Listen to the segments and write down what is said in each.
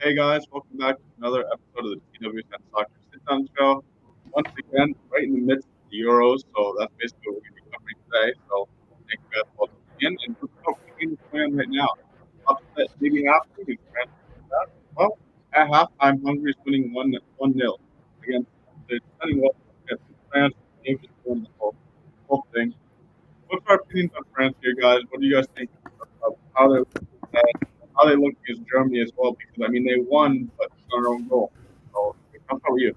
Hey guys, welcome back to another episode of the TWSN Soccer Sitdown show. Once again, right in the midst of the Euros, so that's basically what we're going to be covering today. So thank you guys for tuning in, and let's talk what the game is going on right now. Upset, maybe happening in France. That. Well, at halftime, Hungary is winning one nil against the defending World Cup against France. They just won the whole thing. What's our opinions on France here, guys? What do you guys think of how they look against Germany as well? Because I mean, they won, but it's not their own goal. So, how about you?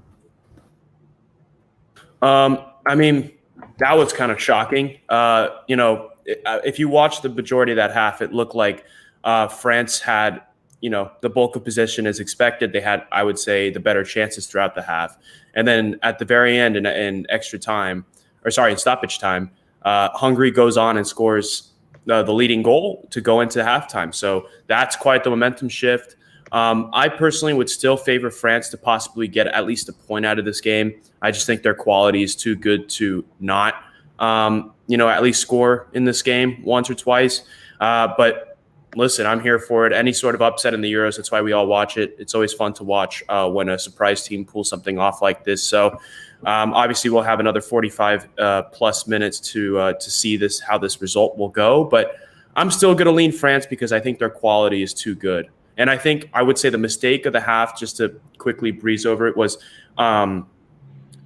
I mean, that was kind of shocking. If you watch the majority of that half, it looked like France had, the bulk of possession as expected. They had, I would say, the better chances throughout the half. And then at the very end, in extra time, in stoppage time, Hungary goes on and scores the leading goal to go into halftime. So that's quite the momentum shift. I personally would still favor France to possibly get at least a point out of this game. I just think their quality is too good to not, at least score in this game once or twice. But listen, I'm here for it. Any sort of upset in the Euros, that's why we all watch it. It's always fun to watch when a surprise team pulls something off like this. So obviously we'll have another 45 plus minutes to see how this result will go. But I'm still going to lean France because I think their quality is too good. And I think I would say the mistake of the half, just to quickly breeze over it, was,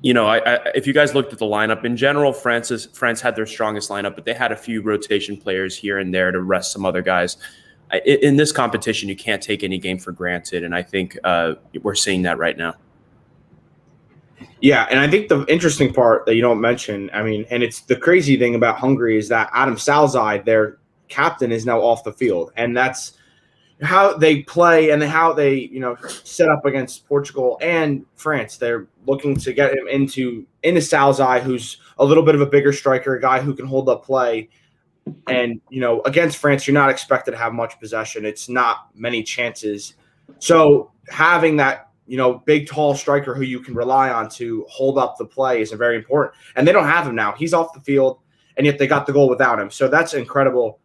if you guys looked at the lineup in general, France had their strongest lineup, but they had a few rotation players here and there to rest some other guys. In this competition, you can't take any game for granted, and I think we're seeing that right now. Yeah, and I think the interesting part that you don't mention, and it's the crazy thing about Hungary is that Adam Salzai, their captain, is now off the field, and that's how they play and how they, set up against Portugal and France. They're looking to get him into Salzai, who's a little bit of a bigger striker, a guy who can hold up play. And, against France, you're not expected to have much possession. It's not many chances. So having that, big, tall striker who you can rely on to hold up the play is very important. And they don't have him now. He's off the field, and yet they got the goal without him. So that's incredible.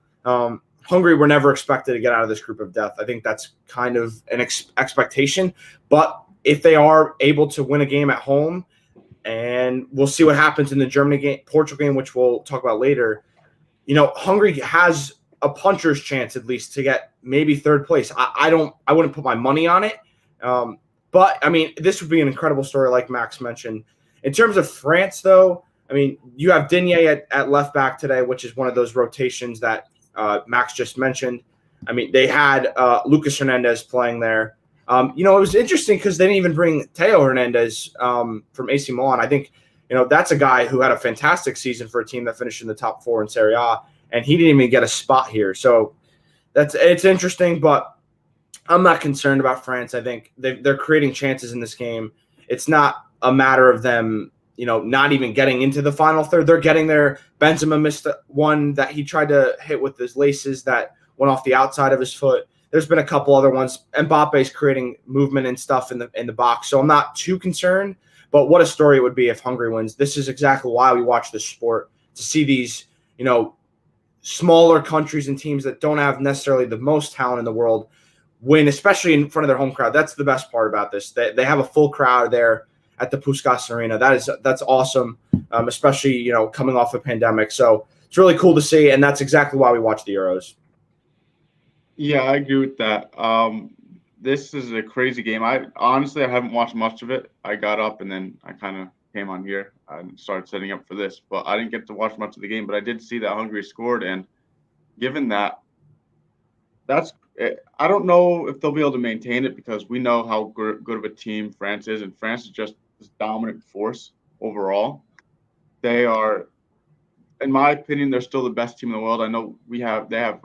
Hungary were never expected to get out of this group of death. I think that's kind of an expectation. But if they are able to win a game at home, and we'll see what happens in the Portugal game, which we'll talk about later, Hungary has a puncher's chance at least to get maybe third place. I wouldn't put my money on it. But, this would be an incredible story like Max mentioned. In terms of France, though, you have Digne at left back today, which is one of those rotations that Max just mentioned. They had Lucas Hernandez playing there. It was interesting because they didn't even bring Theo Hernandez from AC Milan. I think, that's a guy who had a fantastic season for a team that finished in the top 4 in Serie A, and he didn't even get a spot here. So it's interesting, but I'm not concerned about France. I think they're creating chances in this game. It's not a matter of them not even getting into the final third. They're getting there. Benzema missed one that he tried to hit with his laces that went off the outside of his foot. There's been a couple other ones. Mbappe's creating movement and stuff in the box. So I'm not too concerned, but what a story it would be if Hungary wins. This is exactly why we watch this sport, to see these, smaller countries and teams that don't have necessarily the most talent in the world win, especially in front of their home crowd. That's the best part about this. They have a full crowd there at the Puskas Arena. That's awesome, especially, coming off a pandemic. So it's really cool to see, and that's exactly why we watch the Euros. Yeah, I agree with that. This is a crazy game. I haven't watched much of it. I got up and then I kind of came on here and started setting up for this, but I didn't get to watch much of the game. But I did see that Hungary scored, and given that, I don't know if they'll be able to maintain it because we know how good of a team France is, and France is just this dominant force overall. They are, in my opinion, they're still the best team in the world. I know they have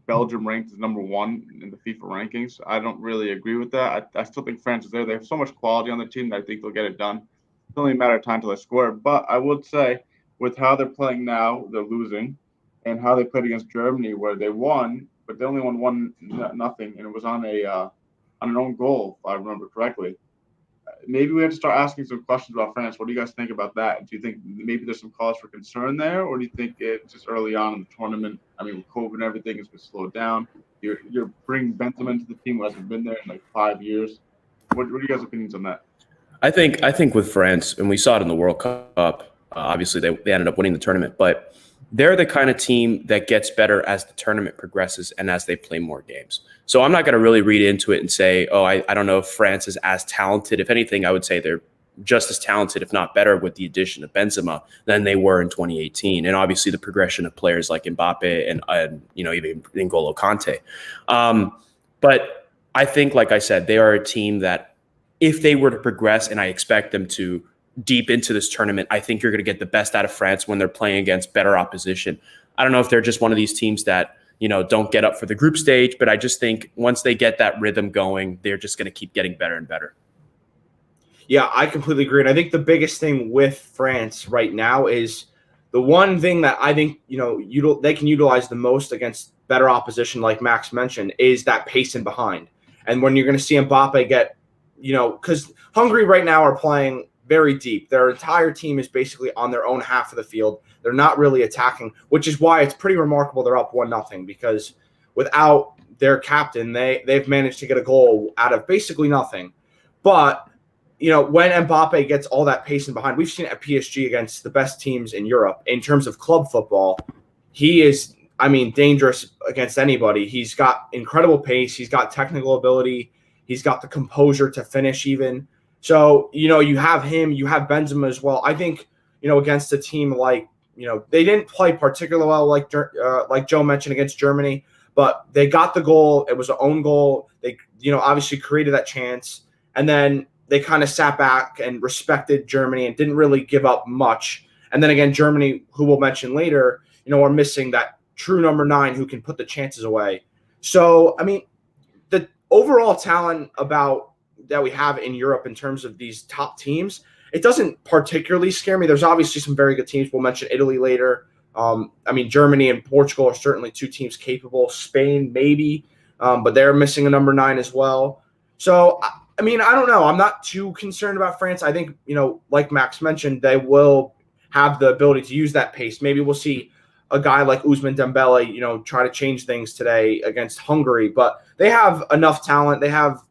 Belgium ranked as number 1 in the FIFA rankings. I don't really agree with that. I still think France is there. They have so much quality on the team that I think they'll get it done. It's only a matter of time till they score. But I would say, with how they're playing now, they're losing, and how they played against Germany, where they won, but they only won 1-0, and it was on an own goal, if I remember correctly. Maybe we have to start asking some questions about France. What do you guys think about that? Do you think maybe there's some cause for concern there, or do you think it's just early on in the tournament? With COVID and everything, it's been slowed down. You're bringing Benzema into the team who hasn't been there in like 5 years. What are you guys' opinions on that? I think with France, and we saw it in the World Cup. Obviously, they ended up winning the tournament, but they're the kind of team that gets better as the tournament progresses and as they play more games. So I'm not going to really read into it and say, oh, I don't know if France is as talented. If anything, I would say they're just as talented, if not better, with the addition of Benzema than they were in 2018. And obviously the progression of players like Mbappe and even N'Golo Kante. But I think, like I said, they are a team that if they were to progress, and I expect them to deep into this tournament, I think you're going to get the best out of France when they're playing against better opposition. I don't know if they're just one of these teams that, don't get up for the group stage, but I just think once they get that rhythm going, they're just going to keep getting better and better. Yeah, I completely agree. And I think the biggest thing with France right now is the one thing that I think, they can utilize the most against better opposition, like Max mentioned, is that pacing behind. And when you're going to see Mbappe get, because Hungary right now are playing very deep. Their entire team is basically on their own half of the field. They're not really attacking, which is why it's pretty remarkable they're up 1-0, because without their captain, they've managed to get a goal out of basically nothing. But when Mbappe gets all that pacing behind, we've seen it at PSG against the best teams in Europe in terms of club football. He is, dangerous against anybody. He's got incredible pace. He's got technical ability. He's got the composure to finish even. So, you have him, you have Benzema as well. I think, against a team like, they didn't play particularly well, like Joe mentioned, against Germany, but they got the goal. It was an own goal. They, obviously created that chance. And then they kind of sat back and respected Germany and didn't really give up much. And then again, Germany, who we'll mention later, are missing that true number 9 who can put the chances away. So, the overall talent that we have in Europe in terms of these top teams, it doesn't particularly scare me. There's obviously some very good teams. We'll mention Italy later. Germany and Portugal are certainly 2 teams capable. Spain, maybe, but they're missing a number 9 as well. So, I don't know. I'm not too concerned about France. I think, like Max mentioned, they will have the ability to use that pace. Maybe we'll see a guy like Ousmane Dembele, try to change things today against Hungary. But they have enough talent. They have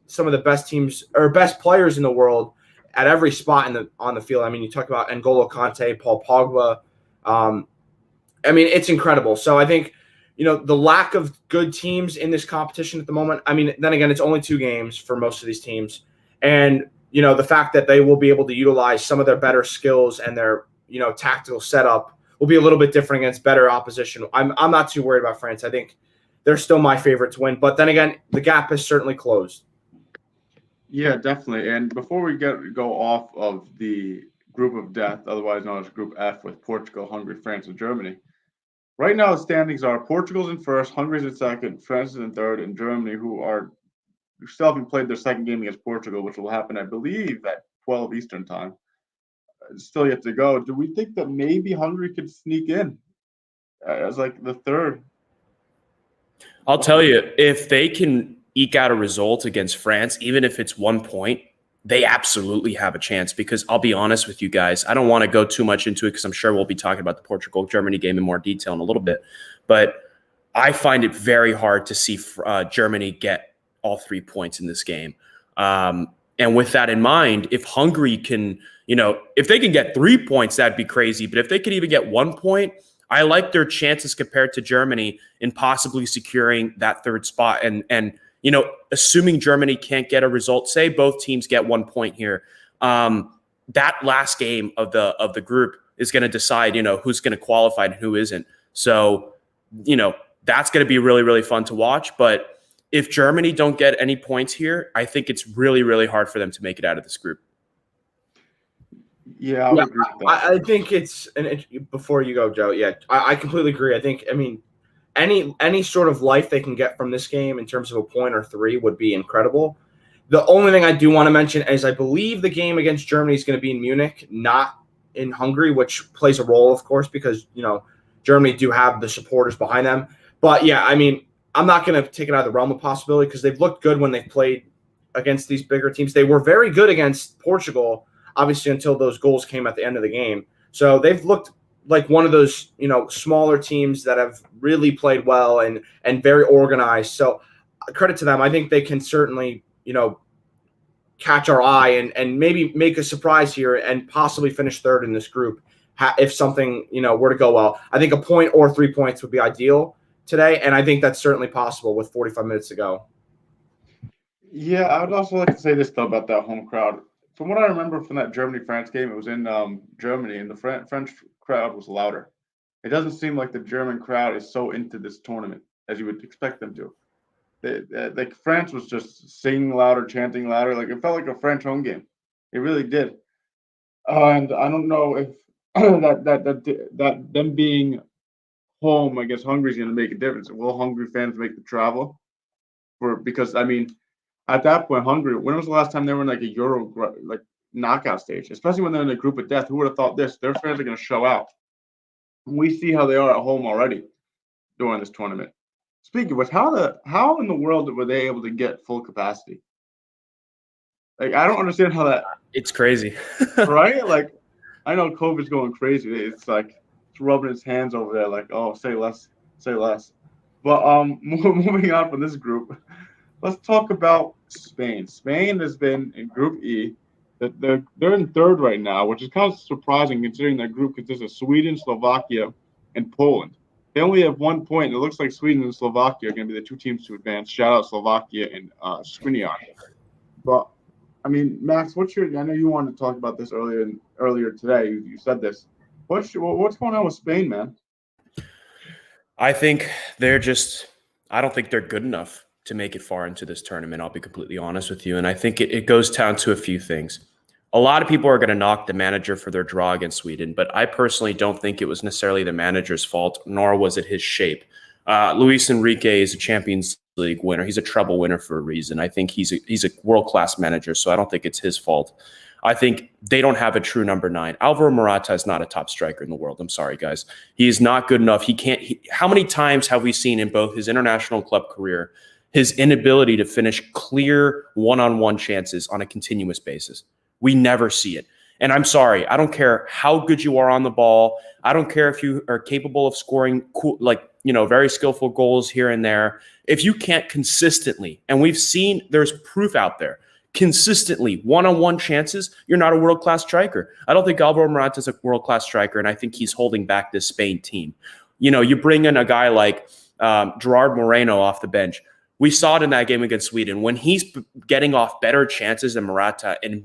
some of the best teams or best players in the world at every spot on the field. You talk about N'Golo Kante, Paul Pogba. It's incredible. So I think, the lack of good teams in this competition at the moment, then again, it's only 2 games for most of these teams. And, the fact that they will be able to utilize some of their better skills and their, tactical setup will be a little bit different against better opposition. I'm not too worried about France. I think they're still my favorite to win. But then again, the gap has certainly closed. Yeah, definitely. And before we go off of the group of death, otherwise known as Group F, with Portugal, Hungary, France, and Germany, right now the standings are Portugal's in first, Hungary's in second, France is in third, and Germany, who still haven't played their second game against Portugal, which will happen, I believe, at 12 Eastern time. It's still yet to go. Do we think that maybe Hungary could sneak in as like the third? I'll tell you, if they can eke out a result against France, even if it's 1 point, they absolutely have a chance. Because I'll be honest with you guys, I don't want to go too much into it because I'm sure we'll be talking about the Portugal-Germany game in more detail in a little bit. But I find it very hard to see Germany get all 3 points in this game. And with that in mind, if Hungary can, if they can get 3 points, that'd be crazy. But if they could even get 1 point, I like their chances compared to Germany in possibly securing that third spot. And assuming Germany can't get a result, say both teams get 1 point here, that last game of the group is going to decide, who's going to qualify and who isn't. So, that's going to be really, really fun to watch. But if Germany don't get any points here, I think it's really, really hard for them to make it out of this group. Yeah, I would agree with that. I think before you go, Joe, I completely agree. I think, any sort of life they can get from this game in terms of a point or 3 would be incredible. The only thing I do want to mention is I believe the game against Germany is going to be in Munich, not in Hungary, which plays a role, of course, because, Germany do have the supporters behind them. But, yeah, I'm not going to take it out of the realm of possibility because they've looked good when they've played against these bigger teams. They were very good against Portugal, obviously, until those goals came at the end of the game. So they've looked like one of those, smaller teams that have really played well and very organized. So credit to them. I think they can certainly, catch our eye and maybe make a surprise here and possibly finish third in this group if something, were to go well. I think a point or 3 points would be ideal today, and I think that's certainly possible with 45 minutes to go. Yeah, I would also like to say this though about that home crowd. From what I remember from that Germany-France game, it was in Germany, and the French crowd was louder. It doesn't seem like the German crowd is so into this tournament as you would expect them to. Like France was just singing louder, chanting louder. Like it felt like a French home game. It really did. And I don't know if that them being home, I guess Hungary's going to make a difference. Will Hungary fans make the travel? Because I mean, at that point, Hungary. When was the last time they were in like a Euro like knockout stage? Especially when they're in a group of death. Who would have thought this? Their fans are going to show out. We see how they are at home already during this tournament. Speaking of which, how in the world were they able to get full capacity? Like I don't understand how that. It's crazy, right? Like I know COVID's going crazy. It's like it's rubbing his hands over there, like, oh, say less, say less. But moving on from this group, let's talk about Spain. Spain has been in Group E. They're in third right now, which is kind of surprising considering that group consists of Sweden, Slovakia, and Poland. They only have 1 point, and it looks like Sweden and Slovakia are going to be the two teams to advance. Shout out Slovakia and Skriniar. But I mean, Max, I know you wanted to talk about this earlier today. You said this. What's going on with Spain, man? I think I don't think they're good enough to make it far into this tournament. I'll be completely honest with you. And I think it goes down to a few things. A lot of people are going to knock the manager for their draw against Sweden, but I personally don't think it was necessarily the manager's fault, nor was it his shape. Luis Enrique is a Champions League winner. He's a treble winner for a reason. I think he's a world-class manager, so I don't think it's his fault. I think they don't have a true number 9. Alvaro Morata is not a top striker in the world. I'm sorry, guys. He is not good enough. How many times have we seen in both his international club career his inability to finish clear one-on-one chances on a continuous basis? We never see it. And I'm sorry, I don't care how good you are on the ball. I don't care if you are capable of scoring very skillful goals here and there. If you can't consistently, and we've seen there's proof out there, consistently one-on-one chances, you're not a world-class striker. I don't think Alvaro Morata is a world-class striker, and I think he's holding back this Spain team. You bring in a guy like Gerard Moreno off the bench. We saw it in that game against Sweden. When he's getting off better chances than Morata and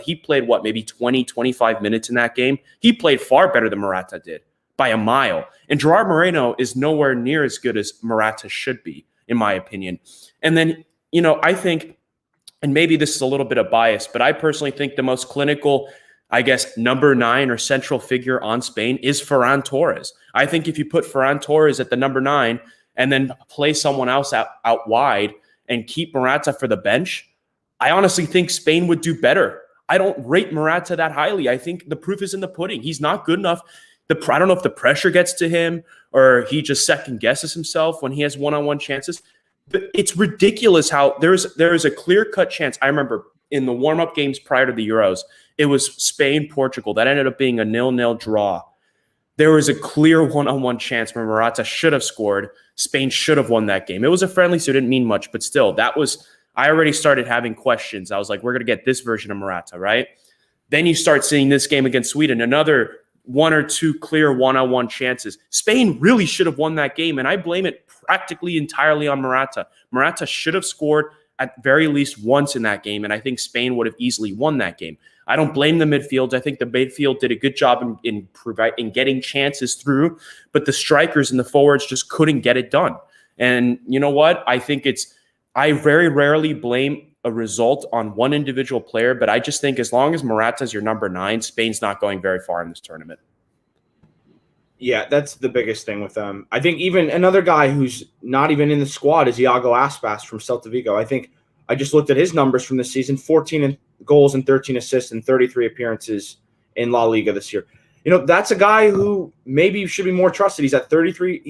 he played maybe 20, 25 minutes in that game. He played far better than Morata did by a mile. And Gerard Moreno is nowhere near as good as Morata should be, in my opinion. And then, I think, and maybe this is a little bit of bias, but I personally think the most clinical, I guess, number 9 or central figure on Spain is Ferran Torres. I think if you put Ferran Torres at the number 9, and then play someone else out wide and keep Morata for the bench, I honestly think Spain would do better. I don't rate Morata that highly. I think the proof is in the pudding. He's not good enough. I don't know if the pressure gets to him or he just second guesses himself when he has one-on-one chances. But it's ridiculous how there is a clear-cut chance. I remember in the warm-up games prior to the Euros, it was Spain-Portugal. That ended up being a 0-0 draw. There was a clear one-on-one chance where Morata should have scored. Spain should have won that game. It was a friendly, so it didn't mean much, but still, I already started having questions. I was like, we're going to get this version of Morata, right? Then you start seeing this game against Sweden, another 1 or 2 clear one-on-one chances. Spain really should have won that game, and I blame it practically entirely on Morata. Morata should have scored at very least once in that game, and I think Spain would have easily won that game. I don't blame the midfield. I think the midfield did a good job in getting chances through, but the strikers and the forwards just couldn't get it done. And you know what? I very rarely blame a result on one individual player, but I just think as long as Morata's your number 9, Spain's not going very far in this tournament. Yeah, that's the biggest thing with them. I think even another guy who's not even in the squad is Iago Aspas from Celta Vigo. I think I just looked at his numbers from this season, 14 goals and 13 assists and 33 appearances in La Liga this year. That's a guy who maybe should be more trusted. He's 33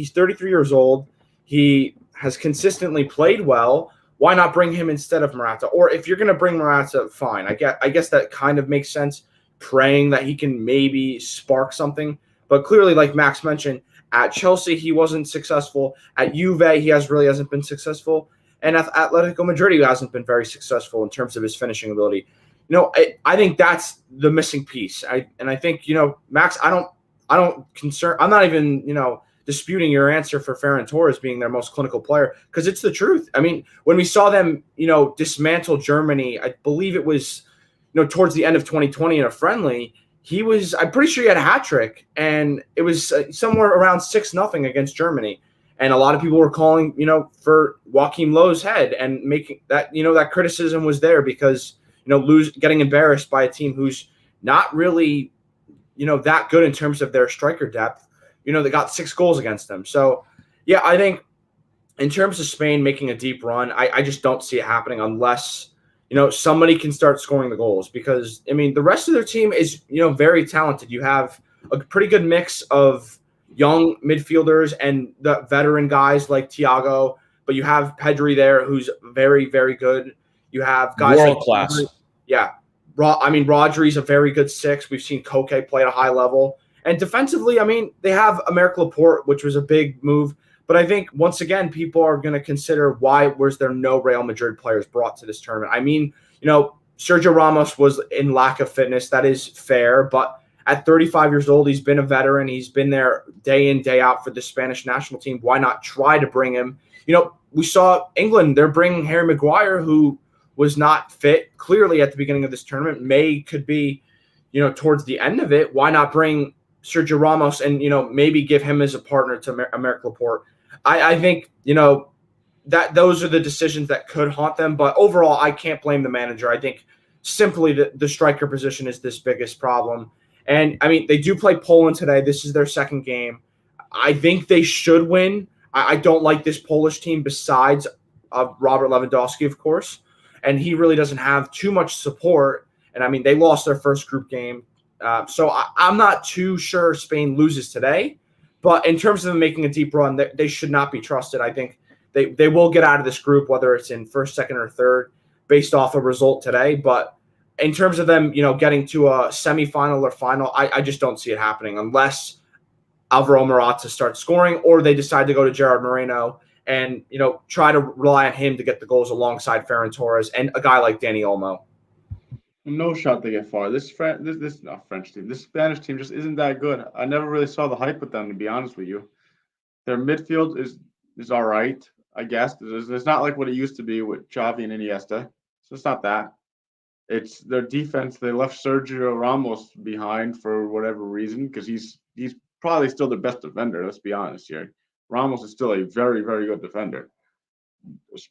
years old. He has consistently played well. Why not bring him instead of Morata? Or if you're going to bring Morata, fine. I guess that kind of makes sense, praying that he can maybe spark something. But clearly, like Max mentioned, at Chelsea he wasn't successful. At Juve he hasn't been successful, and at Atletico Madrid he hasn't been very successful in terms of his finishing ability. I think that's the missing piece. I think Max, I'm not even disputing your answer for Ferran Torres being their most clinical player, because it's the truth. I mean, when we saw them, dismantle Germany, I believe it was, towards the end of 2020 in a friendly, I'm pretty sure he had a hat trick, and it was somewhere around 6-0 against Germany. And a lot of people were calling, for Joachim Löw's head, and making that, that criticism was there because, getting embarrassed by a team who's not really, that good in terms of their striker depth. They got 6 goals against them. So, yeah, I think in terms of Spain making a deep run, I just don't see it happening unless, somebody can start scoring the goals, because, the rest of their team is, very talented. You have a pretty good mix of young midfielders and the veteran guys like Thiago, but you have Pedri there, who's very, very good. You have guys world like class. Yeah. Rodri's a very good 6. We've seen Koke play at a high level. And defensively, they have Aymeric Laporte, which was a big move. But I think, once again, people are going to consider why was there no Real Madrid players brought to this tournament. Sergio Ramos was in lack of fitness. That is fair. But at 35 years old, he's been a veteran. He's been there day in, day out for the Spanish national team. Why not try to bring him? We saw England, they're bringing Harry Maguire, who was not fit clearly at the beginning of this tournament. Could be, towards the end of it. Why not bring Sergio Ramos and, maybe give him as a partner to Aymeric Laporte? I think, that those are the decisions that could haunt them. But overall, I can't blame the manager. I think simply the striker position is this biggest problem. And, they do play Poland today. This is their second game. I think they should win. I don't like this Polish team besides Robert Lewandowski, of course. And he really doesn't have too much support. And, they lost their first group game. So I'm not too sure Spain loses today. But in terms of them making a deep run, they should not be trusted. I think they will get out of this group, whether it's in first, second, or third, based off a result today. But in terms of them, getting to a semifinal or final, I just don't see it happening unless Alvaro Morata starts scoring, or they decide to go to Gerard Moreno and, try to rely on him to get the goals alongside Ferran Torres and a guy like Dani Olmo. No shot they get far. This not French team. This Spanish team just isn't that good. I never really saw the hype with them, to be honest with you. Their midfield is all right, I guess. It's not like what it used to be with Xavi and Iniesta. So it's not that. It's their defense. They left Sergio Ramos behind for whatever reason, because he's probably still the best defender. Let's be honest here. Ramos is still a very, very good defender.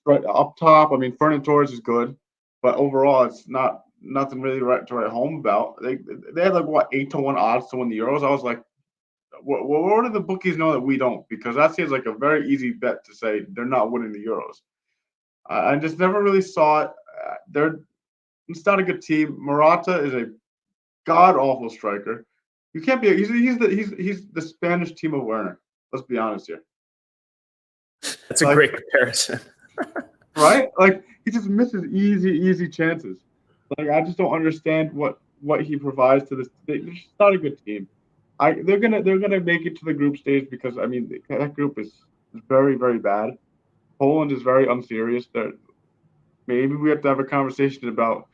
Up top, Ferran Torres is good, but overall, it's nothing really to write home about. They had 8-1 odds to win the Euros. I was like, what do the bookies know that we don't? Because that seems like a very easy bet to say they're not winning the Euros. I just never really saw it. It's not a good team. Morata is a god awful striker. You can't be. He's the Spanish team of Werner. Let's be honest here. That's a great comparison, right? He just misses easy chances. I just don't understand what he provides to this. They're just not a good team. They're gonna make it to the group stage because that group is very, very bad. Poland is very unserious. Maybe we have to have a conversation about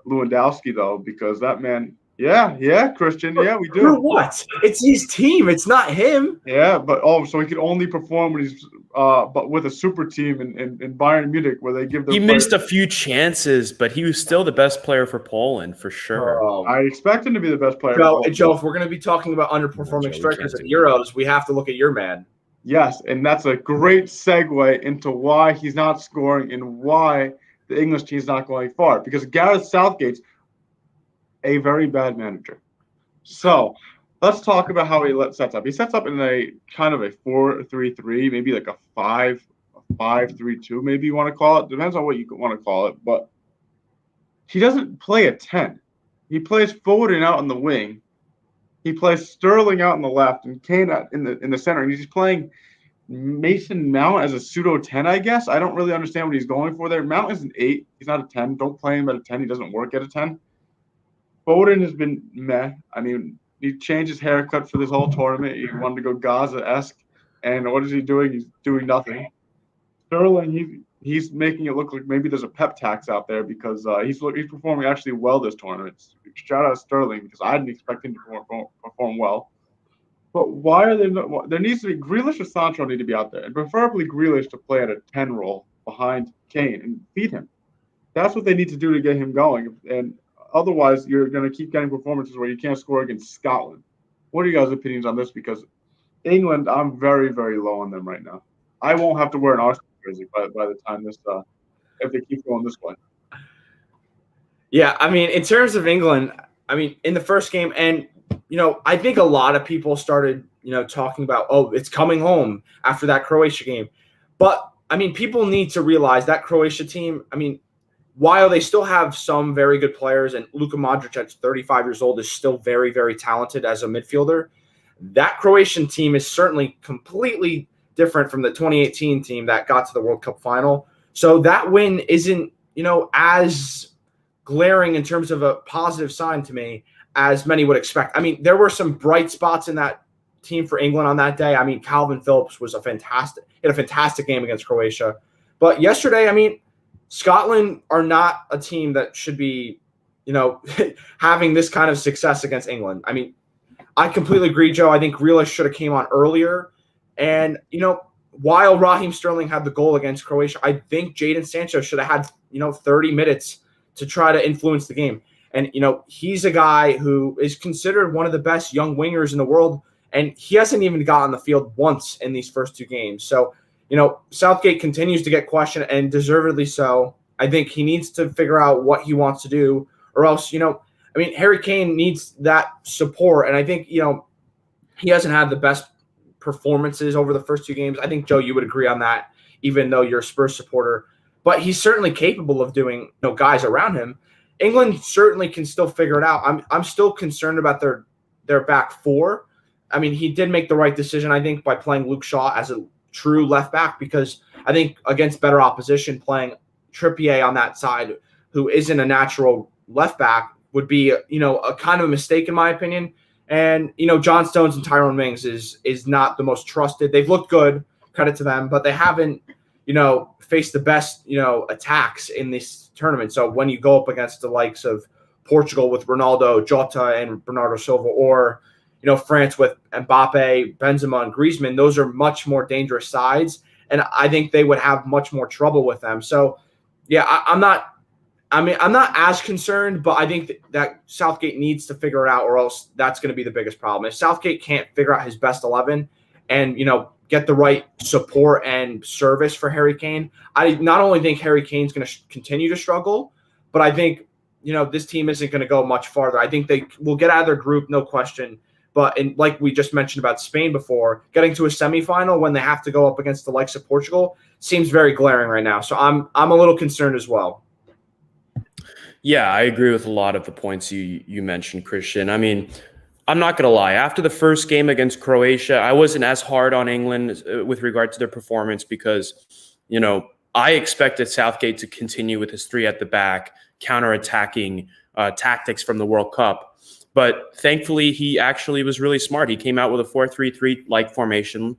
Lewandowski though, because that man. Yeah, Christian. Yeah, we do. For what? It's his team. It's not him. Yeah, but so he can only perform when he's but with a super team in Bayern Munich where they give. He missed a few chances, but he was still the best player for Poland for sure. I expect him to be the best player. Joe, if we're going to be talking about underperforming strikers at Euros, we have to look at your man. Yes, and that's a great segue into why he's not scoring and why the English team's not going far. Because Gareth Southgate's a very bad manager. So let's talk about how he sets up. He sets up in a kind of a 4-3-3, maybe like a 5-3-2, maybe you want to call it. Depends on what you want to call it. But he doesn't play a 10. He plays Foden out on the wing. He plays Sterling out on the left and Kane in the center. And he's playing Mason Mount as a pseudo 10, I guess. I don't really understand what he's going for there. Mount is an 8. He's not a 10. Don't play him at a 10. He doesn't work at a 10. Foden has been meh. He changed his haircut for this whole tournament. He wanted to go Gaza-esque, and what is he doing? He's doing nothing. Sterling, he's making it look like maybe there's a pep tax out there because he's performing actually well this tournament. Shout out Sterling because I didn't expect him to perform well. But why are they not? There needs to be Grealish or Sancho need to be out there, and preferably Grealish to play at a 10 role behind Kane and feed him. That's what they need to do to get him going. And otherwise, you're going to keep getting performances where you can't score against Scotland. What are you guys' opinions on this? Because England, I'm very, very low on them right now. I won't have to wear an Arsenal jersey by the time this, if they keep going this way. Yeah, I mean, in terms of England, I mean, in the first game, and I think a lot of people started, talking about, oh, it's coming home after that Croatia game. But, I mean, people need to realize that Croatia team, I mean, while they still have some very good players, and Luka Modric at 35 years old is still very, very talented as a midfielder, that Croatian team is certainly completely different from the 2018 team that got to the World Cup final. So that win isn't, as glaring in terms of a positive sign to me as many would expect. I mean, there were some bright spots in that team for England on that day. I mean, Calvin Phillips was had a fantastic game against Croatia. But yesterday, I mean, Scotland are not a team that should be, having this kind of success against England. I mean, I completely agree, Joe. I think Grealish should have came on earlier. And, while Raheem Sterling had the goal against Croatia, I think Jadon Sancho should have had, 30 minutes to try to influence the game. And, he's a guy who is considered one of the best young wingers in the world, and he hasn't even got on the field once in these first two games. So, Southgate continues to get questioned, and deservedly so. I think he needs to figure out what he wants to do, or else, Harry Kane needs that support. And I think, he hasn't had the best performances over the first two games. I think, Joe, you would agree on that, even though you're a Spurs supporter. But he's certainly capable of doing, guys around him. England certainly can still figure it out. I'm still concerned about their back four. I mean, he did make the right decision, I think, by playing Luke Shaw as a true left back, because I think against better opposition, playing Trippier on that side, who isn't a natural left back, would be, a kind of a mistake in my opinion. And, John Stones and Tyrone Mings is not the most trusted. They've looked good, credit to them, but they haven't, faced the best, attacks in this tournament. So when you go up against the likes of Portugal with Ronaldo, Jota, and Bernardo Silva, or, France with Mbappe, Benzema, and Griezmann, those are much more dangerous sides. And I think they would have much more trouble with them. So, yeah, I'm not as concerned, but I think that Southgate needs to figure it out, or else that's going to be the biggest problem. If Southgate can't figure out his best 11 and, get the right support and service for Harry Kane, I not only think Harry Kane's going to continue to struggle, but I think, this team isn't going to go much farther. I think they will get out of their group, no question. But like we just mentioned about Spain before, getting to a semifinal when they have to go up against the likes of Portugal seems very glaring right now. So I'm a little concerned as well. Yeah, I agree with a lot of the points you mentioned, Christian. I mean, I'm not going to lie. After the first game against Croatia, I wasn't as hard on England with regard to their performance because, I expected Southgate to continue with his three at the back, counter-attacking tactics from the World Cup. But thankfully, he actually was really smart. He came out with a 4-3-3-like formation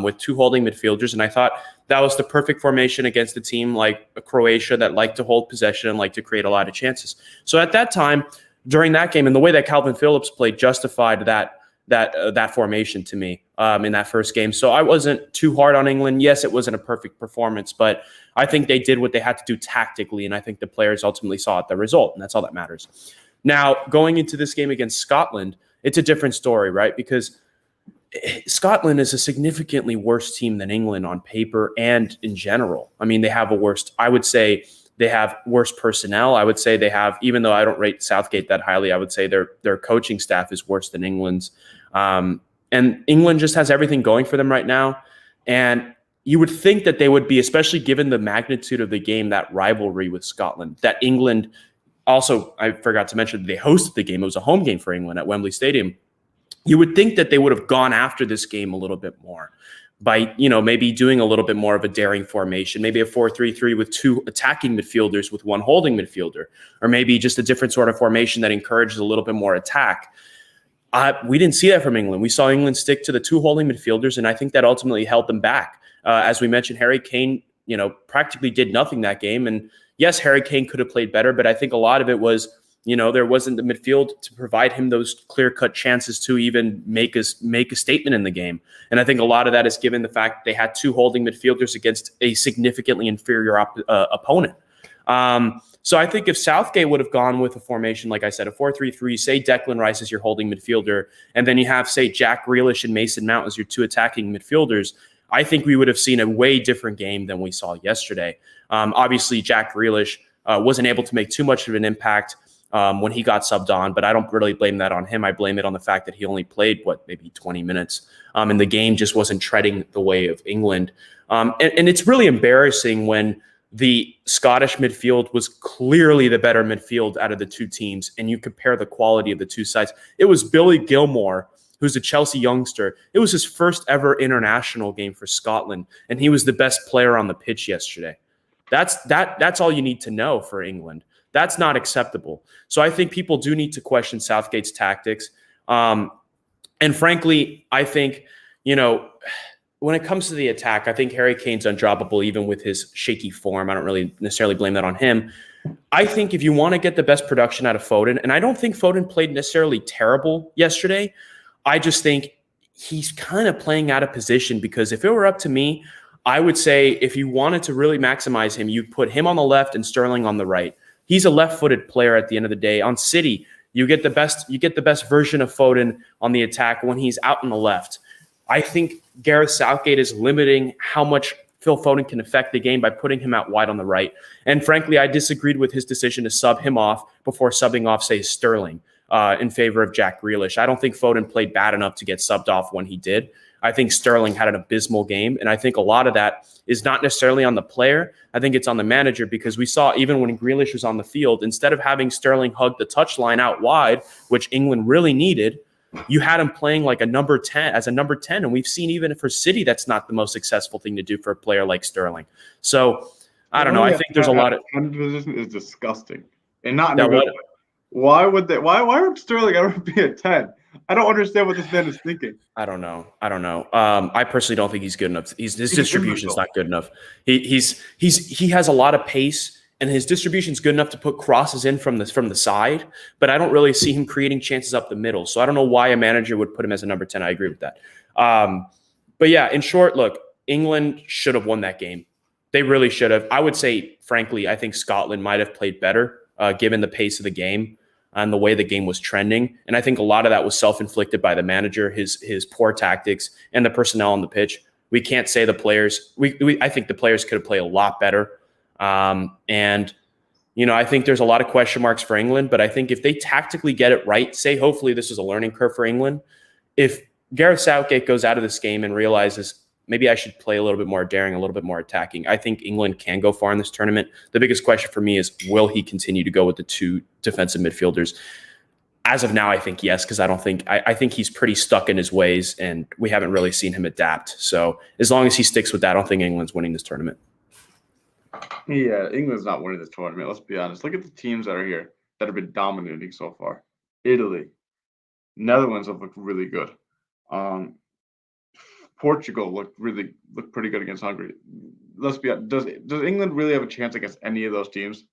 with two holding midfielders. And I thought that was the perfect formation against a team like Croatia that liked to hold possession and liked to create a lot of chances. So at that time, during that game, and the way that Calvin Phillips played justified that formation to me in that first game. So I wasn't too hard on England. Yes, it wasn't a perfect performance, but I think they did what they had to do tactically. And I think the players ultimately saw it, the result. And that's all that matters. Now, going into this game against Scotland, it's a different story, right? Because Scotland is a significantly worse team than England on paper and in general. I mean, they have I would say they have worse personnel. I would say they have, even though I don't rate Southgate that highly, I would say their coaching staff is worse than England's. And England just has everything going for them right now. And you would think that they would be, especially given the magnitude of the game, that rivalry with Scotland, that England. Also, I forgot to mention they hosted the game. It was a home game for England at Wembley Stadium. You would think that they would have gone after this game a little bit more by, maybe doing a little bit more of a daring formation, maybe a 4-3-3 with two attacking midfielders with one holding midfielder, or maybe just a different sort of formation that encourages a little bit more attack. We didn't see that from England. We saw England stick to the two holding midfielders, and I think that ultimately held them back. As we mentioned, Harry Kane, practically did nothing that game. And yes, Harry Kane could have played better, but I think a lot of it was, there wasn't the midfield to provide him those clear-cut chances to even make a statement in the game. And I think a lot of that is given the fact that they had two holding midfielders against a significantly inferior opponent. So I think if Southgate would have gone with a formation, like I said, a 4-3-3, say Declan Rice is your holding midfielder, and then you have, say, Jack Grealish and Mason Mount as your two attacking midfielders, I think we would have seen a way different game than we saw yesterday. Obviously, Jack Grealish wasn't able to make too much of an impact when he got subbed on, but I don't really blame that on him. I blame it on the fact that he only played, maybe 20 minutes, and the game just wasn't treading the way of England. And it's really embarrassing when the Scottish midfield was clearly the better midfield out of the two teams, and you compare the quality of the two sides. It was Billy Gilmore, who's a Chelsea youngster. It was his first ever international game for Scotland, and he was the best player on the pitch yesterday. That's all you need to know for England. That's not acceptable. So I think people do need to question Southgate's tactics. And frankly, I think, when it comes to the attack, I think Harry Kane's undroppable, even with his shaky form. I don't really necessarily blame that on him. I think if you want to get the best production out of Foden, and I don't think Foden played necessarily terrible yesterday, I just think he's kind of playing out of position, because if it were up to me, I would say if you wanted to really maximize him, you put him on the left and Sterling on the right. He's a left-footed player at the end of the day. On City, you get the best version of Foden on the attack when he's out on the left. I think Gareth Southgate is limiting how much Phil Foden can affect the game by putting him out wide on the right. And frankly, I disagreed with his decision to sub him off before subbing off, say, Sterling in favor of Jack Grealish. I don't think Foden played bad enough to get subbed off when he did. I think Sterling had an abysmal game, and I think a lot of that is not necessarily on the player. I think it's on the manager, because we saw even when Grealish was on the field, instead of having Sterling hug the touchline out wide, which England really needed, you had him playing like a number 10, and we've seen even for City that's not the most successful thing to do for a player like Sterling. So I don't know. I think there's a lot of position is disgusting, and not in a good way. Why would Sterling ever be a 10? I don't understand what this man is thinking. I don't know. I personally don't think he's good enough. His distribution's not good enough. He has a lot of pace, and his distribution's good enough to put crosses in from the side, but I don't really see him creating chances up the middle. So I don't know why a manager would put him as a number 10. I agree with that. But yeah, in short, look, England should have won that game. They really should have. I would say, frankly, I think Scotland might have played better given the pace of the game and the way the game was trending. And I think a lot of that was self-inflicted by the manager, his poor tactics, and the personnel on the pitch. We can't say the players. I think the players could have played a lot better. And I think there's a lot of question marks for England. But I think if they tactically get it right, say hopefully this is a learning curve for England. If Gareth Southgate goes out of this game and realizes maybe I should play a little bit more daring, a little bit more attacking, I think England can go far in this tournament. The biggest question for me is, will he continue to go with the two defensive midfielders? As of now, I think yes, because I think he's pretty stuck in his ways, and we haven't really seen him adapt. So as long as he sticks with that, I don't think England's winning this tournament. Yeah, England's not winning this tournament. Let's be honest. Look at the teams that are here that have been dominating so far. Italy, Netherlands have looked really good. Portugal looked pretty good against Hungary. Let's be honest. Does England really have a chance against any of those teams?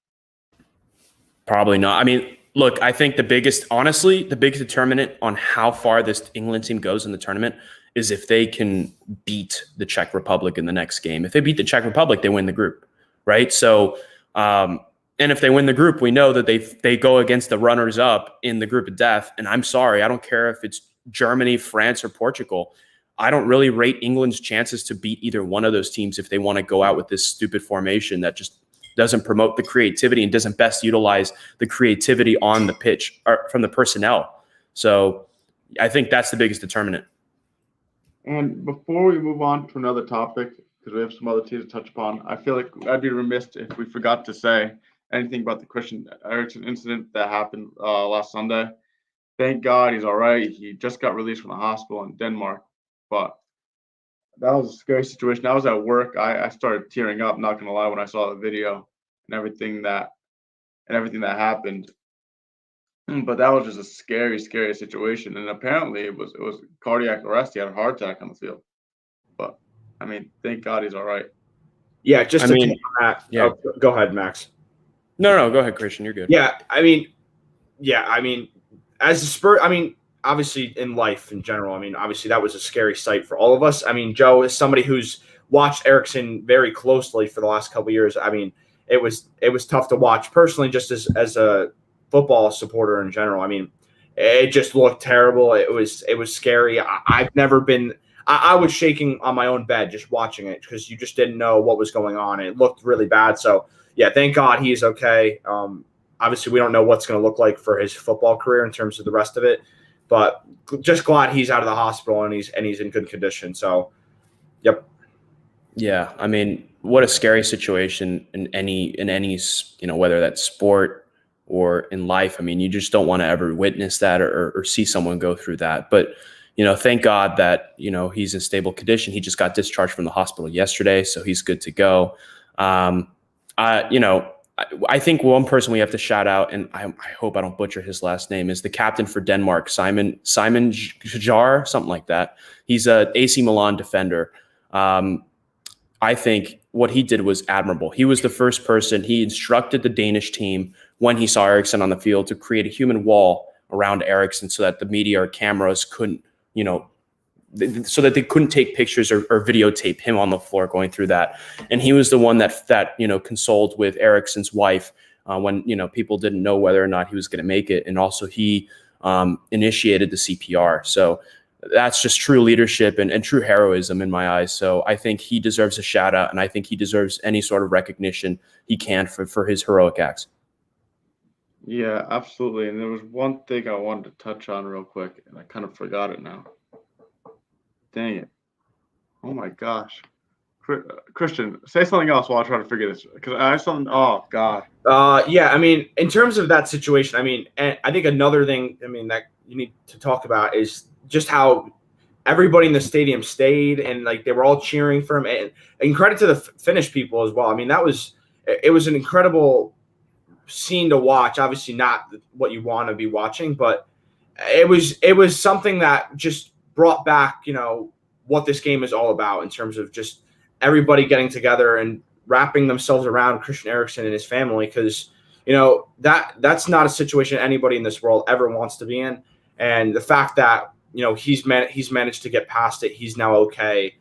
Probably not. I mean, look, I think the biggest determinant on how far this England team goes in the tournament is if they can beat the Czech Republic in the next game. If they beat the Czech Republic, they win the group, right? So, and if they win the group, we know that they go against the runners-up in the group of death. And I'm sorry, I don't care if it's Germany, France, or Portugal. I don't really rate England's chances to beat either one of those teams if they want to go out with this stupid formation that just doesn't promote the creativity and doesn't best utilize the creativity on the pitch or from the personnel. So I think that's the biggest determinant. And before we move on to another topic, because we have some other teams to touch upon, I feel like I'd be remiss if we forgot to say anything about the Christian Eriksen incident that happened last Sunday. Thank God he's all right. He just got released from the hospital in Denmark. But that was a scary situation. I was at work. I started tearing up, not gonna lie, when I saw the video and everything that happened. But that was just a scary, scary situation. And apparently it was cardiac arrest. He had a heart attack on the field. But I mean, thank God he's all right. Yeah, just I to mean, touch on that. yeah. Oh, go ahead, Max. No, go ahead, Christian. You're good. Yeah, I mean, as a obviously in life in general, I mean, obviously that was a scary sight for all of us. I mean, Joe is somebody who's watched Erickson very closely for the last couple of years. I mean, it was tough to watch personally, just as a football supporter in general. I mean, it just looked terrible. It was scary. I've never been. I was shaking on my own bed just watching it because you just didn't know what was going on. It looked really bad. So yeah, thank God he's okay. Obviously, we don't know what's going to look like for his football career in terms of the rest of it, but just glad he's out of the hospital and he's in good condition. So, yep. Yeah, I mean, what a scary situation in any whether that's sport or in life. I mean, you just don't want to ever witness that or see someone go through that. But thank God that he's in stable condition. He just got discharged from the hospital yesterday, so he's good to go. I think one person we have to shout out, and I hope I don't butcher his last name, is the captain for Denmark, Simon Kjaer, something like that. He's a AC Milan defender. I think what he did was admirable. He was the first person. He instructed the Danish team when he saw Eriksson on the field to create a human wall around Eriksson so that the media or cameras couldn't, so that they couldn't take pictures or videotape him on the floor going through that. And he was the one that consoled with Eriksson's wife when people didn't know whether or not he was going to make it, and also he initiated the CPR. So that's just true leadership and true heroism in my eyes. So I think he deserves a shout out, and I think he deserves any sort of recognition he can for his heroic acts. Yeah, absolutely. And there was one thing I wanted to touch on real quick, and I kind of forgot it now. Dang it. Oh my gosh. Christian, say something else while I try to figure this. Because I have something. Oh, God. Yeah, I mean, in terms of that situation, I mean, and I think another thing, I mean, that you need to talk about is just how everybody in the stadium stayed and like they were all cheering for him. And credit to the Finnish people as well. I mean, it was an incredible scene to watch. Obviously, not what you want to be watching, but it was something that just brought back, what this game is all about in terms of just everybody getting together and wrapping themselves around Christian Eriksen and his family, because that's not a situation anybody in this world ever wants to be in. And the fact that he's managed to get past it, he's now okay,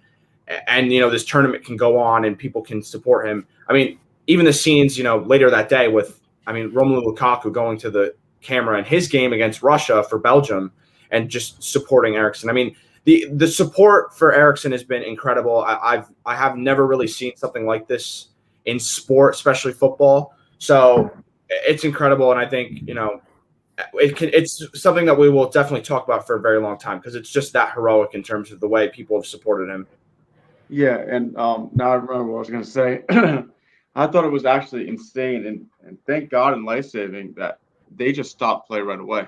and this tournament can go on and people can support him. I mean, even the scenes later that day with Romelu Lukaku going to the camera in his game against Russia for Belgium and just supporting Eriksson. I mean, the support for Eriksson has been incredible. I have never really seen something like this in sport, especially football. So it's incredible, and I think it's something that we will definitely talk about for a very long time because it's just that heroic in terms of the way people have supported him. Yeah, and now I remember what I was going to say. I thought it was actually insane, and thank God and life-saving that they just stopped play right away.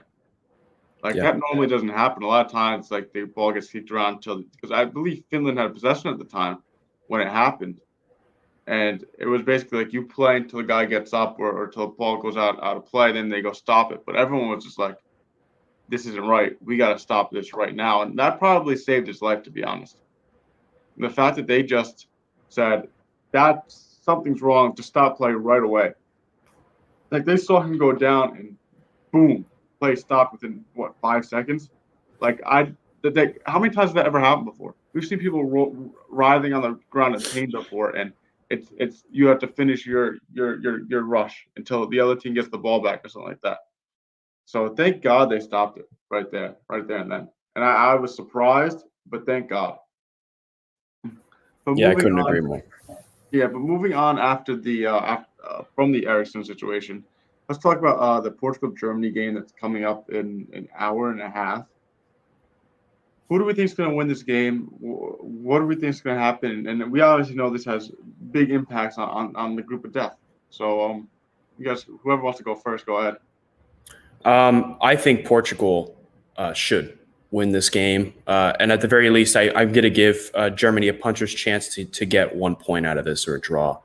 That normally doesn't happen. A lot of times, like the ball gets kicked around because I believe Finland had possession at the time when it happened, and it was basically like you play until the guy gets up or until the ball goes out of play, then they go stop it. But everyone was just like, "This isn't right. We got to stop this right now," and that probably saved his life, to be honest. And the fact that they just said that something's wrong, to stop play right away. Like they saw him go down and boom. Play stopped within 5 seconds. How many times has that ever happened before? We've seen people writhing on the ground in pain before, and it's you have to finish your rush until the other team gets the ball back or something like that. So thank God they stopped it right there and then. And I was surprised, but thank God. I couldn't agree more. Yeah, but moving on after from the Eriksson situation. Let's talk about the Portugal-Germany game that's coming up in an hour and a half. Who do we think is going to win this game? What do we think is going to happen? And we obviously know this has big impacts on the group of death. So, you guys, whoever wants to go first, go ahead. I think Portugal should win this game. And at the very least, I'm going to give Germany a puncher's chance to get 1 point out of this or a draw.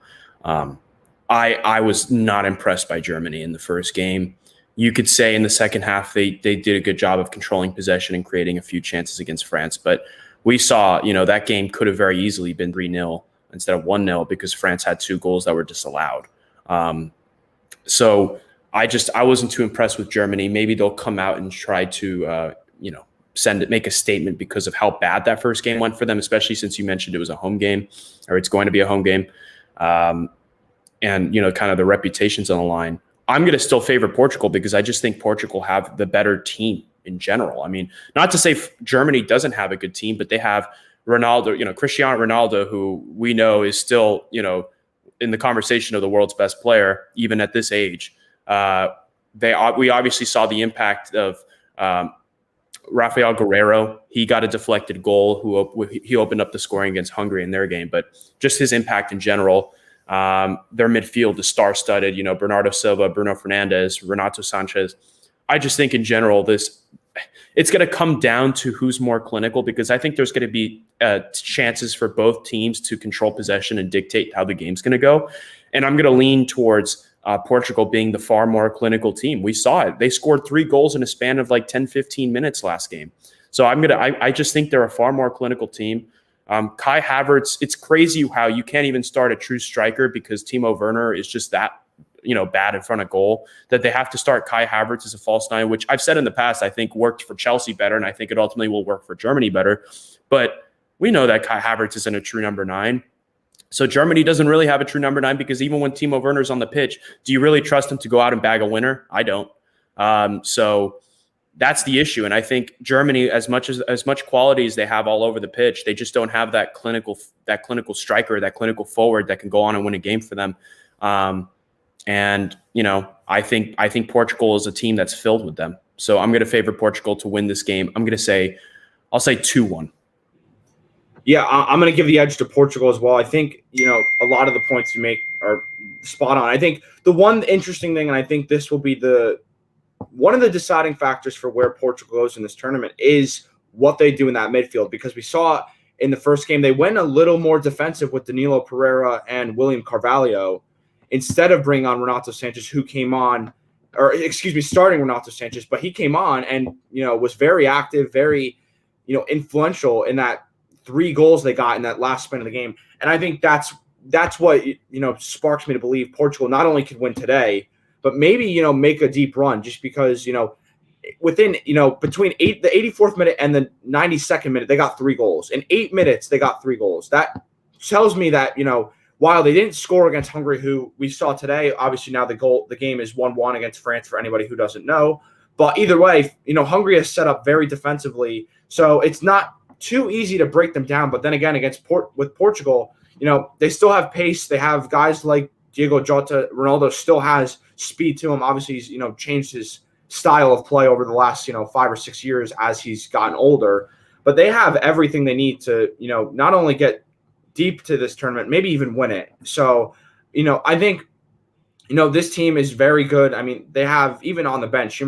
I was not impressed by Germany in the first game. you could say in the second half they did a good job of controlling possession and creating a few chances against France. But we saw, that game could have very easily been 3-0 instead of 1-0 because France had 2 goals that were disallowed. So I wasn't too impressed with Germany. Maybe they'll come out and try to, make a statement because of how bad that first game went for them, especially since you mentioned it was a home game, or it's going to be a home game. And, kind of the reputation's on the line. I'm going to still favor Portugal because I just think Portugal have the better team in general. I mean, not to say Germany doesn't have a good team, but they have Ronaldo, Cristiano Ronaldo, who we know is still, in the conversation of the world's best player, even at this age. We obviously saw the impact of Rafael Guerreiro. He got a deflected goal. He opened up the scoring against Hungary in their game, but just his impact in general. Their midfield is star-studded. Bernardo Silva, Bruno Fernandes, Renato Sanchez. I just think in general it's going to come down to who's more clinical, because I think there's going to be chances for both teams to control possession and dictate how the game's going to go. And I'm going to lean towards Portugal being the far more clinical team. We saw it. They scored 3 goals in a span of like 10, 15 minutes last game. So I just think they're a far more clinical team. Kai Havertz, it's crazy how you can't even start a true striker because Timo Werner is just that, bad in front of goal, that they have to start Kai Havertz as a false 9, which I've said in the past, I think worked for Chelsea better. And I think it ultimately will work for Germany better. But we know that Kai Havertz isn't a true number 9. So Germany doesn't really have a true number 9, because even when Timo Werner's on the pitch, do you really trust him to go out and bag a winner? I don't. So that's the issue. And I think Germany, as much quality as they have all over the pitch, they just don't have that clinical striker, that clinical forward that can go on and win a game for them. I think Portugal is a team that's filled with them. So I'm going to favor Portugal to win this game. I'll say 2-1. Yeah, I'm going to give the edge to Portugal as well. I think, a lot of the points you make are spot on. I think the one interesting thing, and I think this will be one of the deciding factors for where Portugal goes in this tournament, is what they do in that midfield, because we saw in the first game they went a little more defensive with Danilo Pereira and William Carvalho instead of bringing on Renato Sanchez, who came on, starting Renato Sanchez, but he came on and, was very active, very, influential in that 3 goals they got in that last sprint of the game. And I think that's what, sparks me to believe Portugal not only could win today, but maybe, make a deep run, just because, within, between the 84th minute and the 92nd minute, they got 3 goals. In 8 minutes, they got 3 goals. That tells me that, while they didn't score against Hungary, who we saw today, obviously now the game is 1-1 against France for anybody who doesn't know. But either way, Hungary is set up very defensively, so it's not too easy to break them down. But then again, with Portugal, they still have pace. They have guys like Diego Jota. Ronaldo still has speed to him. Obviously, he's changed his style of play over the last 5 or 6 years as he's gotten older. But they have everything they need to not only get deep to this tournament, maybe even win it. So, I think, this team is very good. I mean, they have, even on the bench,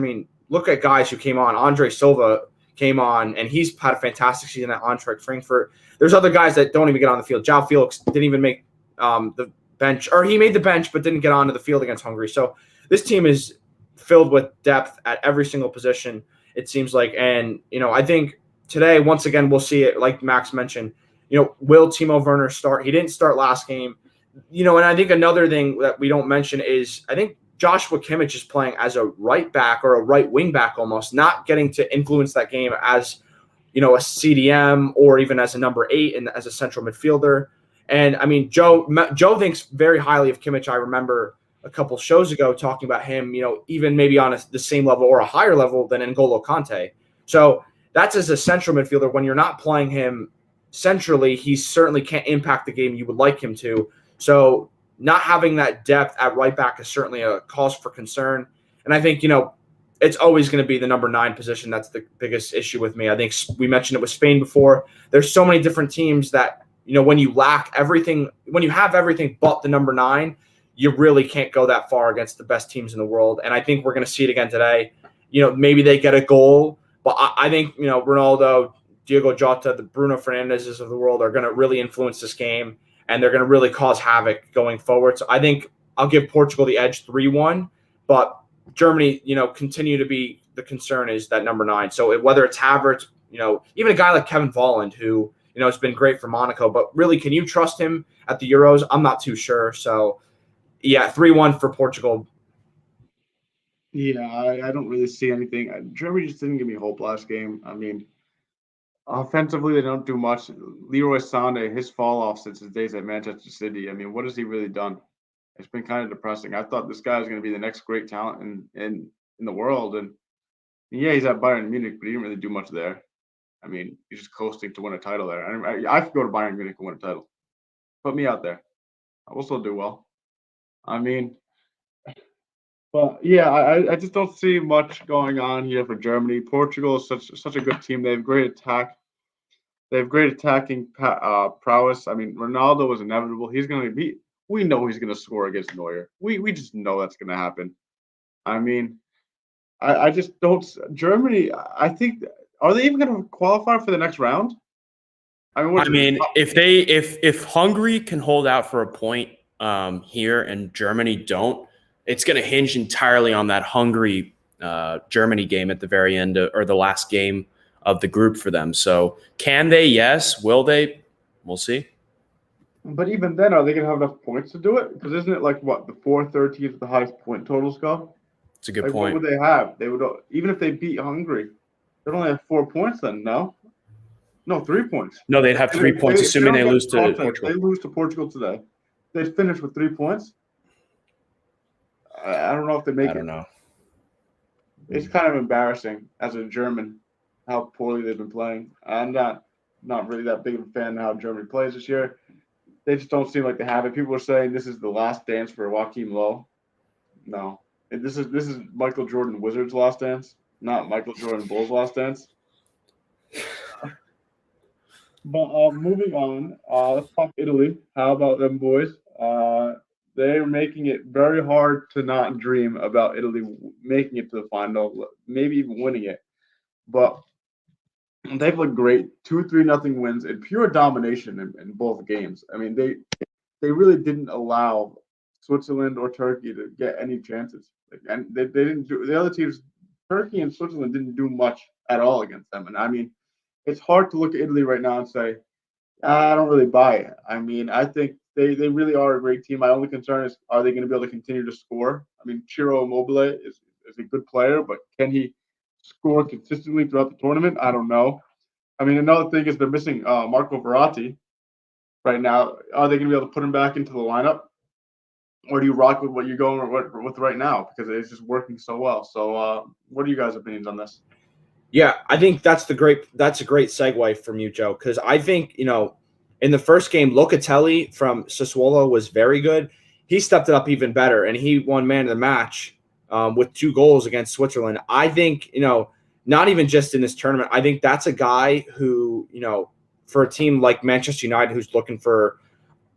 look at guys who came on. Andre Silva came on, and he's had a fantastic season at Eintracht Frankfurt. There's other guys that don't even get on the field. João Felix didn't even make the bench, or he made the bench but didn't get onto the field against Hungary. So this team is filled with depth at every single position, it seems like. And, I think today, once again, we'll see it, like Max mentioned, will Timo Werner start? He didn't start last game. And I think another thing that we don't mention is I think Joshua Kimmich is playing as a right back or a right wing back almost, not getting to influence that game as, a CDM or even as a number 8 and as a central midfielder. And, Joe thinks very highly of Kimmich. I remember a couple shows ago talking about him, even maybe on the same level or a higher level than N'Golo Kante. So that's as a central midfielder. When you're not playing him centrally, he certainly can't impact the game you would like him to. So not having that depth at right back is certainly a cause for concern. And I think, it's always going to be the number 9 position. That's the biggest issue with me. I think we mentioned it with Spain before. There's so many different teams that, when you lack everything, when you have everything but the number 9, you really can't go that far against the best teams in the world. And I think we're going to see it again today. Maybe they get a goal, but I think, Ronaldo, Diego Jota, the Bruno Fernandezes of the world are going to really influence this game, and they're going to really cause havoc going forward. So I think I'll give Portugal the edge 3-1, but Germany, continue to be the concern is that number 9. So whether it's Havertz, even a guy like Kevin Volland, who, has been great for Monaco, but really, can you trust him at the Euros? I'm not too sure. So, yeah, 3-1 for Portugal. Yeah, I don't really see anything. Germany just didn't give me hope last game. I mean, offensively, they don't do much. Leroy Sané, his fall off since his days at Manchester City. I mean, what has he really done? It's been kind of depressing. I thought this guy was going to be the next great talent in the world, and yeah, he's at Bayern Munich, but he didn't really do much there. I mean, he's just coasting to win a title there. I could go to Bayern Munich and win a title. Put me out there. I will still do well. I mean, but yeah, I just don't see much going on here for Germany. Portugal is such a good team. They have great attack. They have great attacking prowess. I mean, Ronaldo was inevitable. He's going to be. We know he's going to score against Neuer. We just know that's going to happen. I mean, I just don't. Germany. I think. Are they even going to qualify for the next round? If Hungary can hold out for a point here and Germany don't, it's going to hinge entirely on that Hungary Germany game at the very end or the last game of the group for them. So can they? Yes. Will they? We'll see. But even then, are they going to have enough points to do it? Because isn't it like what the 4 teams with the highest point totals go? It's a good point. What would they have? They would, even if they beat Hungary, they'd only have 4 points then. No, 3 points. No, they'd have 3 points, assuming they lose to Portugal. They lose to Portugal today. They'd finish with 3 points. I don't know if they make it. I don't know. It's kind of embarrassing as a German how poorly they've been playing. I'm not really that big of a fan of how Germany plays this year. They just don't seem like they have it. People are saying this is the last dance for Joachim Low. No, this is Michael Jordan Wizard's last dance, not Michael Jordan Bull's last dance. But moving on, let's talk Italy. How about them boys? They're making it very hard to not dream about Italy making it to the final, maybe even winning it. But they've looked great. 2-3-0 wins and pure domination in both games. I mean, they really didn't allow Switzerland or Turkey to get any chances. And they didn't do the other teams. Turkey and Switzerland didn't do much at all against them. And I mean, it's hard to look at Italy right now and say, I don't really buy it. I mean, I think they really are a great team. My only concern is, are they going to be able to continue to score? I mean, Ciro Immobile is a good player, but can he score consistently throughout the tournament? I don't know. I mean, another thing is they're missing Marco Verratti right now. Are they going to be able to put him back into the lineup? Or do you rock with what you're going with right now? Because it's just working so well. So what are you guys' opinions on this? Yeah, I think that's a great segue from you, Joe, because I think, in the first game, Locatelli from Sassuolo was very good. He stepped it up even better, and he won man of the match with 2 goals against Switzerland. I think, not even just in this tournament, I think that's a guy who, for a team like Manchester United who's looking for,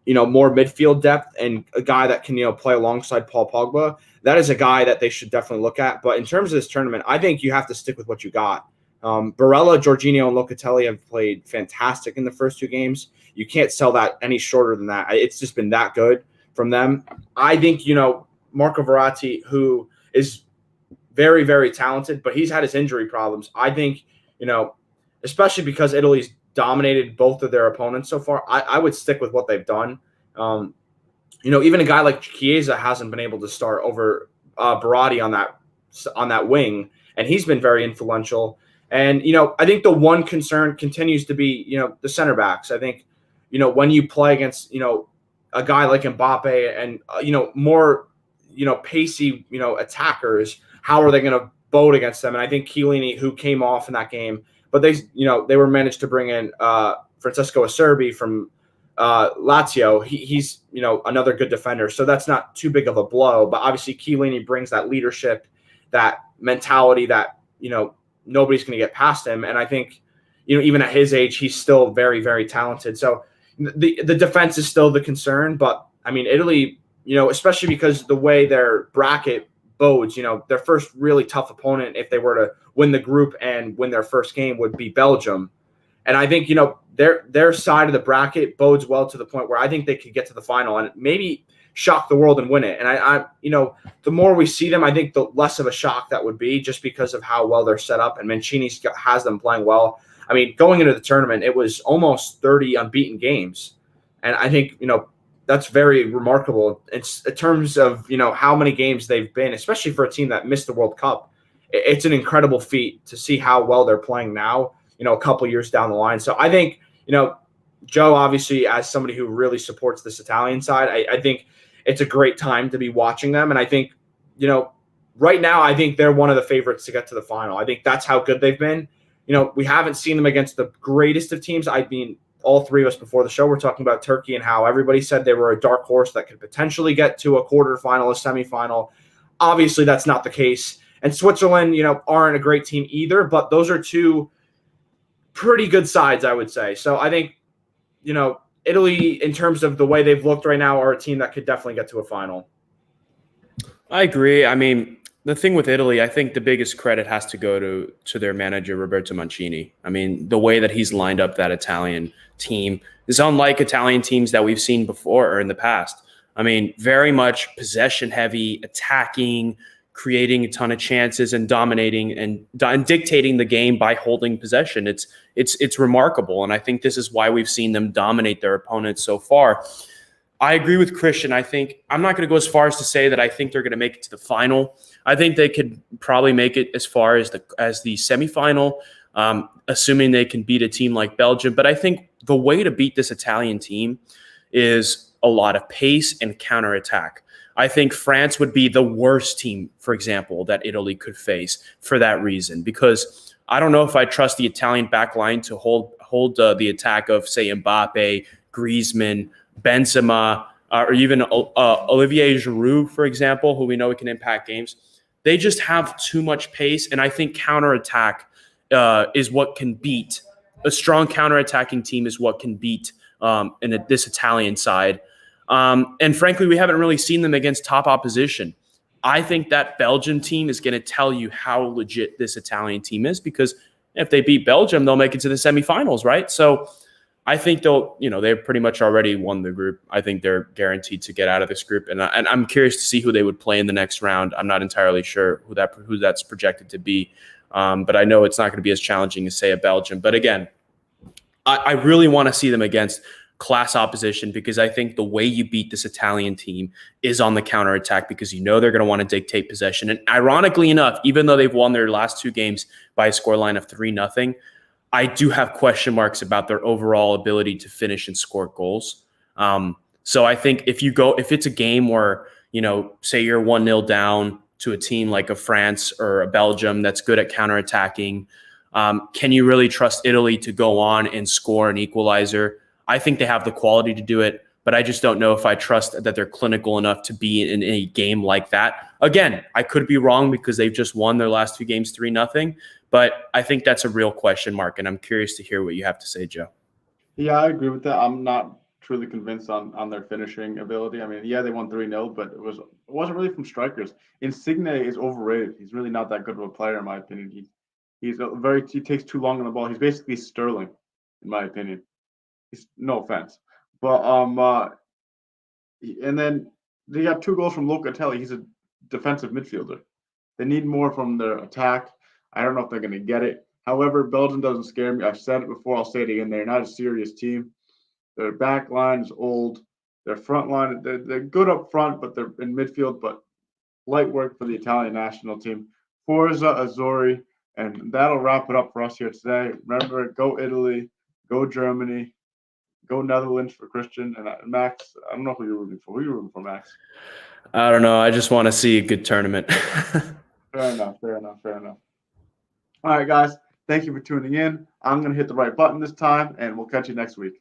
more midfield depth and a guy that can, play alongside Paul Pogba, that is a guy that they should definitely look at. But in terms of this tournament, I think you have to stick with what you got. Barella, Jorginho, and Locatelli have played fantastic in the first 2 games. You can't sell that any shorter than that. It's just been that good from them. I think, Marco Verratti, who is very, very talented, but he's had his injury problems. I think, especially because Italy's dominated both of their opponents so far, I would stick with what they've done. Even a guy like Chiesa hasn't been able to start over Berardi on that wing, and he's been very influential. And, I think the one concern continues to be, the center backs. I think, when you play against, a guy like Mbappe and, more, pacey, attackers, how are they going to vote against them? And I think Chiellini, who came off in that game, but they were managed to bring in Francesco Acerbi from Lazio. He's another good defender, so that's not too big of a blow. But obviously, Chiellini brings that leadership, that mentality that nobody's going to get past him. And I think even at his age, he's still very, very talented. So the defense is still the concern. But I mean, Italy, especially because the way their bracket bodes, their first really tough opponent, if they were to win the group and win their first game, would be Belgium. And I think, their side of the bracket bodes well to the point where I think they could get to the final and maybe shock the world and win it. And I the more we see them, I think the less of a shock that would be, just because of how well they're set up. And Mancini has them playing well. I mean, going into the tournament, it was almost 30 unbeaten games. And I think, that's very remarkable. It's in terms of, how many games they've been, especially for a team that missed the World Cup. It's an incredible feat to see how well they're playing now, a couple years down the line. So I think, Joe, obviously, as somebody who really supports this Italian side, I think it's a great time to be watching them. And I think, right now, I think they're one of the favorites to get to the final. I think that's how good they've been. We haven't seen them against the greatest of teams. I mean, all three of us before the show were talking about Turkey and how everybody said they were a dark horse that could potentially get to a quarterfinal, a semifinal. Obviously, that's not the case. And Switzerland, aren't a great team either, but those are two pretty good sides, I would say. So I think, Italy, in terms of the way they've looked right now, are a team that could definitely get to a final. I agree. I mean, the thing with Italy, I think the biggest credit has to go to their manager, Roberto Mancini. I mean, the way that he's lined up that Italian team is unlike Italian teams that we've seen before or in the past. I mean, very much possession heavy, attacking, creating a ton of chances and dominating and dictating the game by holding possession. It's remarkable. And I think this is why we've seen them dominate their opponents so far. I agree with Christian. I think I'm not going to go as far as to say that I think they're going to make it to the final. I think they could probably make it as far as the semifinal, assuming they can beat a team like Belgium. But I think the way to beat this Italian team is a lot of pace and counterattack. I think France would be the worst team, for example, that Italy could face for that reason, because I don't know if I trust the Italian back line to hold the attack of, say, Mbappe, Griezmann, Benzema, or even Olivier Giroud, for example, who we know can impact games. They just have too much pace, and I think counterattack is what can beat. A strong counterattacking team is what can beat this Italian side. And frankly, we haven't really seen them against top opposition. I think that Belgian team is going to tell you how legit this Italian team is, because if they beat Belgium, they'll make it to the semifinals, right? So I think they've pretty much already won the group. I think they're guaranteed to get out of this group. And I'm curious to see who they would play in the next round. I'm not entirely sure who that's projected to be. But I know it's not going to be as challenging as, say, a Belgium. But again, I really want to see them against class opposition, because I think the way you beat this Italian team is on the counterattack, because they're going to want to dictate possession. And ironically enough, even though they've won their last two games by a scoreline of 3-0, I do have question marks about their overall ability to finish and score goals. So I think if it's a game where, say you're 1-0 down to a team like a France or a Belgium that's good at counterattacking, can you really trust Italy to go on and score an equalizer? I think they have the quality to do it, but I just don't know if I trust that they're clinical enough to be in a game like that. Again, I could be wrong, because they've just won their last two games 3-0, but I think that's a real question mark, and I'm curious to hear what you have to say, Joe. Yeah, I agree with that. I'm not truly convinced on their finishing ability. I mean, yeah, they won 3-0, but it wasn't really from strikers. Insigne is overrated. He's really not that good of a player, in my opinion. He takes too long on the ball. He's basically Sterling, in my opinion. No offense, but and then they got 2 goals from Locatelli. He's a defensive midfielder. They need more from their attack. I don't know if they're going to get it. However, Belgium doesn't scare me. I've said it before. I'll say it again. They're not a serious team. Their back line is old. Their front line, they're good up front, but they're in midfield. But light work for the Italian national team. Forza Azzurri, and that'll wrap it up for us here today. Remember, go Italy, go Germany. Go Netherlands for Christian. And Max, I don't know who you're rooting for. Who are you rooting for, Max? I don't know. I just want to see a good tournament. Fair enough. All right, guys. Thank you for tuning in. I'm going to hit the right button this time, and we'll catch you next week.